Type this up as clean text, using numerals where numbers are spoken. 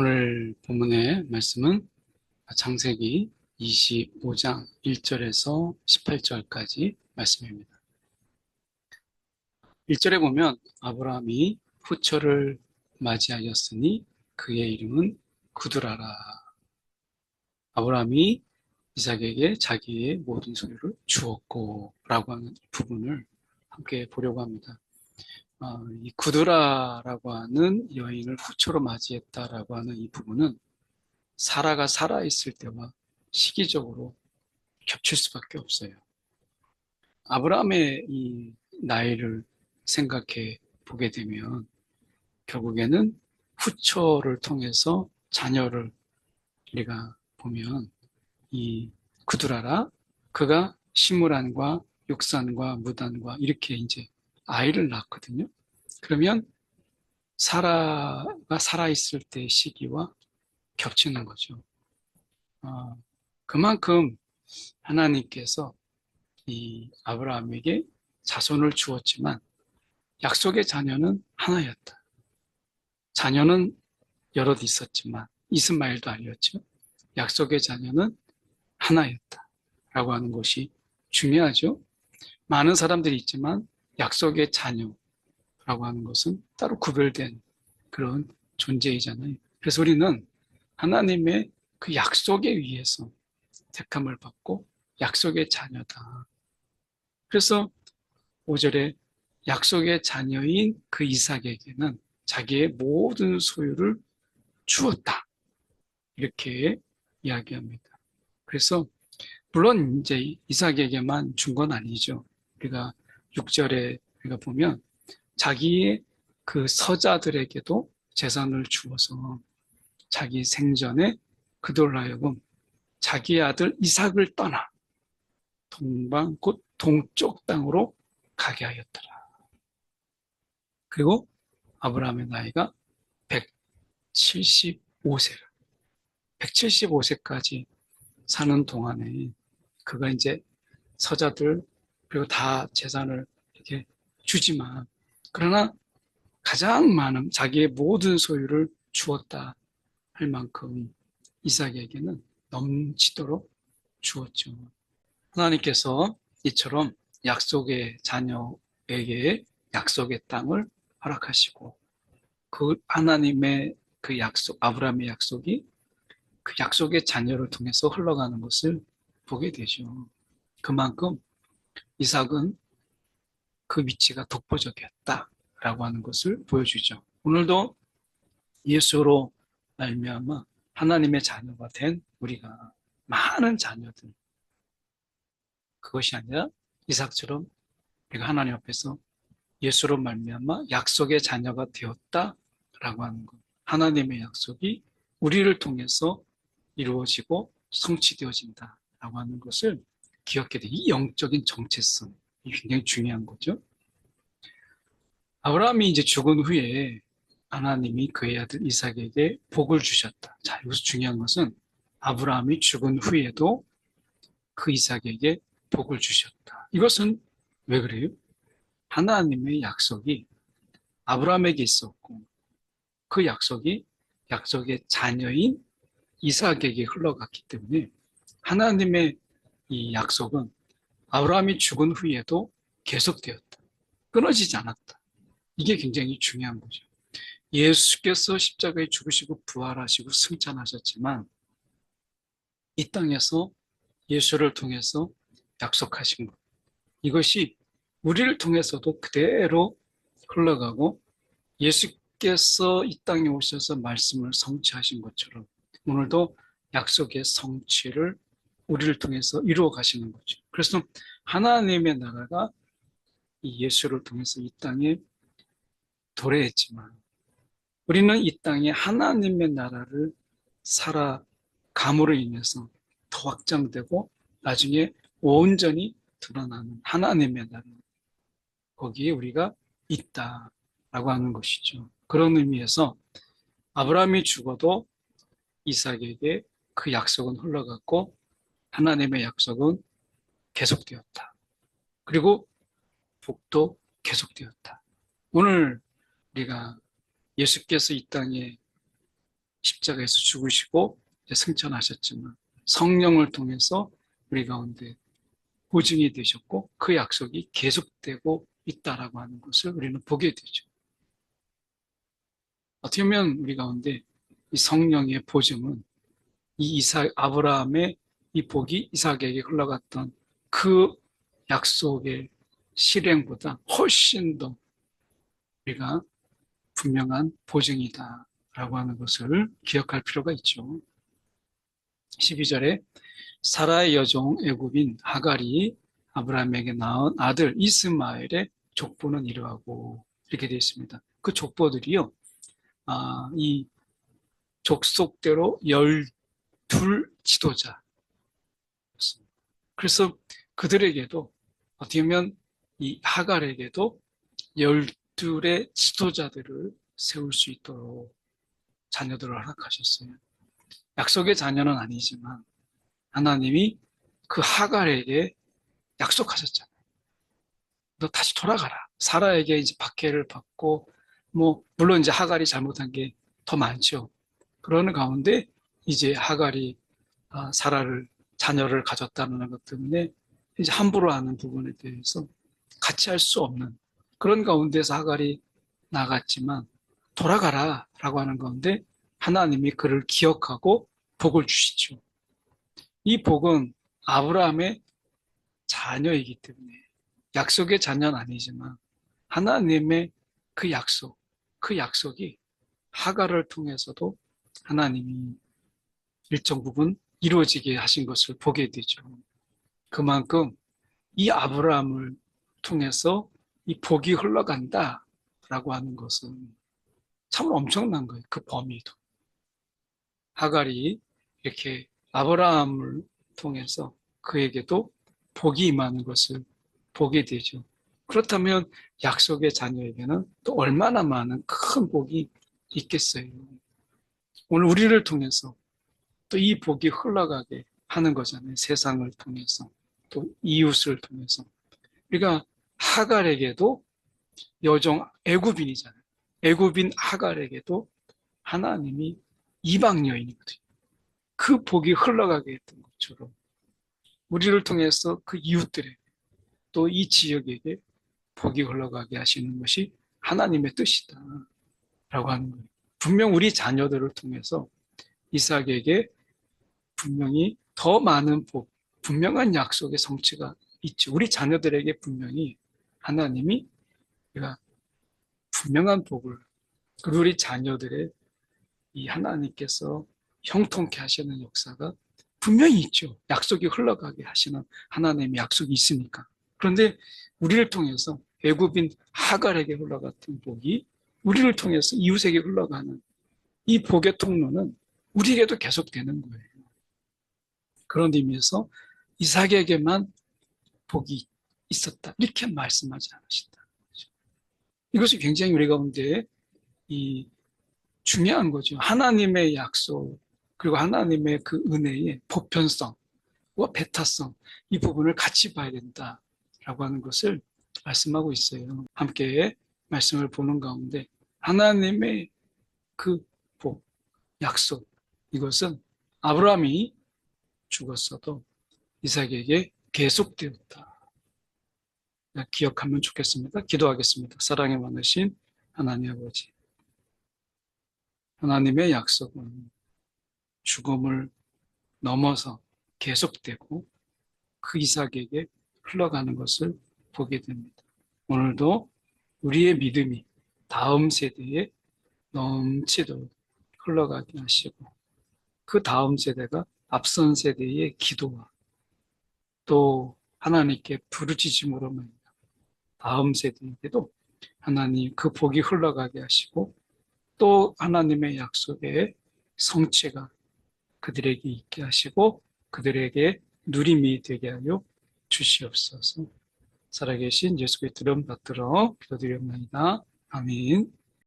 오늘 본문의 말씀은 창세기 25장 1절에서 18절까지 말씀입니다. 1절에 보면 아브라함이 후처를 맞이하였으니 그의 이름은 구두라라. 아브라함이 이삭에게 자기의 모든 소유를 주었고 라고 하는 부분을 함께 보려고 합니다. 이 구두라라고 하는 여인을 후처로 맞이했다라고 하는 이 부분은 사라가 살아있을 때와 시기적으로 겹칠 수밖에 없어요. 아브라함의 이 나이를 생각해 보게 되면 결국에는 후처를 통해서 자녀를 우리가 보면 이 구두라라 그가 시므란과 육산과 무단과 이렇게 이제 아이를 낳거든요. 그러면 사라가 살아있을 때의 시기와 겹치는 거죠. 그만큼 하나님께서 이 아브라함에게 자손을 주었지만 약속의 자녀는 하나였다. 자녀는 여럿 있었지만 이스마엘도 아니었죠. 약속의 자녀는 하나였다. 라고 하는 것이 중요하죠. 많은 사람들이 있지만 약속의 자녀라고 하는 것은 따로 구별된 그런 존재이잖아요. 그래서 우리는 하나님의 그 약속에 의해서 택함을 받고 약속의 자녀다. 그래서 5절에 약속의 자녀인 그 이삭에게는 자기의 모든 소유를 주었다. 이렇게 이야기합니다. 그래서 물론 이제 이삭에게만 준 건 아니죠. 우리가 6절에 우리가 보면 자기의 그 서자들에게도 재산을 주어서 자기 생전에 그들로 하여금 자기 아들 이삭을 떠나 동방 곧 동쪽 땅으로 가게 하였더라. 그리고 아브라함의 나이가 175세를 175세까지 사는 동안에 그가 이제 서자들 그리고 다 재산을 이렇게 주지만 그러나 가장 많은 자기의 모든 소유를 주었다 할 만큼 이삭에게는 넘치도록 주었죠. 하나님께서 이처럼 약속의 자녀에게 약속의 땅을 허락하시고 그 하나님의 그 약속, 아브라함의 약속이 그 약속의 자녀를 통해서 흘러가는 것을 보게 되죠. 그만큼 이삭은 그 위치가 독보적이었다라고 하는 것을 보여주죠. 오늘도 예수로 말미암아 하나님의 자녀가 된 우리가 많은 자녀들 그것이 아니라 이삭처럼 우리가 하나님 앞에서 예수로 말미암아 약속의 자녀가 되었다라고 하는 것. 하나님의 약속이 우리를 통해서 이루어지고 성취되어진다라고 하는 것을 기억해야 돼. 이 영적인 정체성이 굉장히 중요한 거죠. 아브라함이 이제 죽은 후에 하나님이 그의 아들 이삭에게 복을 주셨다. 자, 여기서 중요한 것은 아브라함이 죽은 후에도 그 이삭에게 복을 주셨다. 이것은 왜 그래요? 하나님의 약속이 아브라함에게 있었고 그 약속이 약속의 자녀인 이삭에게 흘러갔기 때문에 하나님의 이 약속은 아브라함이 죽은 후에도 계속되었다. 끊어지지 않았다. 이게 굉장히 중요한 거죠. 예수께서 십자가에 죽으시고 부활하시고 승천하셨지만 이 땅에서 예수를 통해서 약속하신 것. 이것이 우리를 통해서도 그대로 흘러가고 예수께서 이 땅에 오셔서 말씀을 성취하신 것처럼 오늘도 약속의 성취를 우리를 통해서 이루어 가시는 거죠. 그래서 하나님의 나라가 이 예수를 통해서 이 땅에 도래했지만 우리는 이 땅에 하나님의 나라를 살아감으로 인해서 더 확장되고 나중에 온전히 드러나는 하나님의 나라 거기에 우리가 있다라고 하는 것이죠. 그런 의미에서 아브라함이 죽어도 이삭에게 그 약속은 흘러갔고 하나님의 약속은 계속되었다. 그리고 복도 계속되었다. 오늘 우리가 예수께서 이 땅에 십자가에서 죽으시고 이제 승천하셨지만 성령을 통해서 우리 가운데 보증이 되셨고 그 약속이 계속되고 있다라고 하는 것을 우리는 보게 되죠. 어떻게 보면 우리 가운데 이 성령의 보증은 아브라함의 이 복이 이삭에게 흘러갔던 그 약속의 실행보다 훨씬 더 우리가 분명한 보증이다라고 하는 것을 기억할 필요가 있죠. 12절에 사라의 여종 애굽인 하갈이 아브라함에게 낳은 아들 이스마엘의 족보는 이러하고 이렇게 되어 있습니다. 그 족보들이요, 이 족속대로 12 지도자. 그래서 그들에게도 어떻게 보면 이 하갈에게도 12의 지도자들을 세울 수 있도록 자녀들을 허락하셨어요. 약속의 자녀는 아니지만 하나님이 그 하갈에게 약속하셨잖아요. 너 다시 돌아가라. 사라에게 이제 박해를 받고 물론 이제 하갈이 잘못한 게 더 많죠. 그러는 가운데 이제 하갈이 사라를 자녀를 가졌다는 것 때문에 이제 함부로 하는 부분에 대해서 같이 할 수 없는 그런 가운데서 하갈이 나갔지만 돌아가라라고 하는 가운데 하나님이 그를 기억하고 복을 주시죠. 이 복은 아브라함의 자녀이기 때문에 약속의 자녀는 아니지만 하나님의 그 약속이 하갈을 통해서도 하나님이 일정 부분 이루어지게 하신 것을 보게 되죠. 그만큼 이 아브라함을 통해서 이 복이 흘러간다라고 하는 것은 참 엄청난 거예요. 그 범위도. 하갈이 이렇게 아브라함을 통해서 그에게도 복이 임하는 것을 보게 되죠. 그렇다면 약속의 자녀에게는 또 얼마나 많은 큰 복이 있겠어요. 오늘 우리를 통해서 또 이 복이 흘러가게 하는 거잖아요. 세상을 통해서 또 이웃을 통해서. 우리가 하갈에게도 여종 애굽인이잖아요. 애굽인 하갈에게도 하나님이 이방 여인이거든요. 그 복이 흘러가게 했던 것처럼 우리를 통해서 그 이웃들에게 또 이 지역에게 복이 흘러가게 하시는 것이 하나님의 뜻이다 라고 하는 거예요. 분명 우리 자녀들을 통해서 이삭에게 분명히 더 많은 복, 분명한 약속의 성취가 있죠. 우리 자녀들에게 분명히 하나님이 우리가 분명한 복을 그리고 우리 자녀들의 이 하나님께서 형통케 하시는 역사가 분명히 있죠. 약속이 흘러가게 하시는 하나님의 약속이 있으니까. 그런데 우리를 통해서 애굽인 하갈에게 흘러갔던 복이 우리를 통해서 이웃에게 흘러가는 이 복의 통로는 우리에게도 계속되는 거예요. 그런 의미에서 이삭에게만 복이 있었다. 이렇게 말씀하지 않으신다. 이것이 굉장히 우리 가운데 이 중요한 거죠. 하나님의 약속, 그리고 하나님의 그 은혜의 보편성과 배타성, 이 부분을 같이 봐야 된다라고 하는 것을 말씀하고 있어요. 함께 말씀을 보는 가운데 하나님의 그 복, 약속, 이것은 아브라함이 죽었어도 이삭에게 계속되었다. 기억하면 좋겠습니다. 기도하겠습니다. 사랑에 많으신 하나님 아버지, 하나님의 약속은 죽음을 넘어서 계속되고 그 이삭에게 흘러가는 것을 보게 됩니다. 오늘도 우리의 믿음이 다음 세대에 넘치도록 흘러가게 하시고 그 다음 세대가 앞선 세대의 기도와 또 하나님께 부르짖음으로 말미암아 다음 세대에게도 하나님 그 복이 흘러가게 하시고 또 하나님의 약속의 성취가 그들에게 있게 하시고 그들에게 누림이 되게 하여 주시옵소서. 살아계신 예수 그리스도 이름 받들어 기도드립니다. 아멘.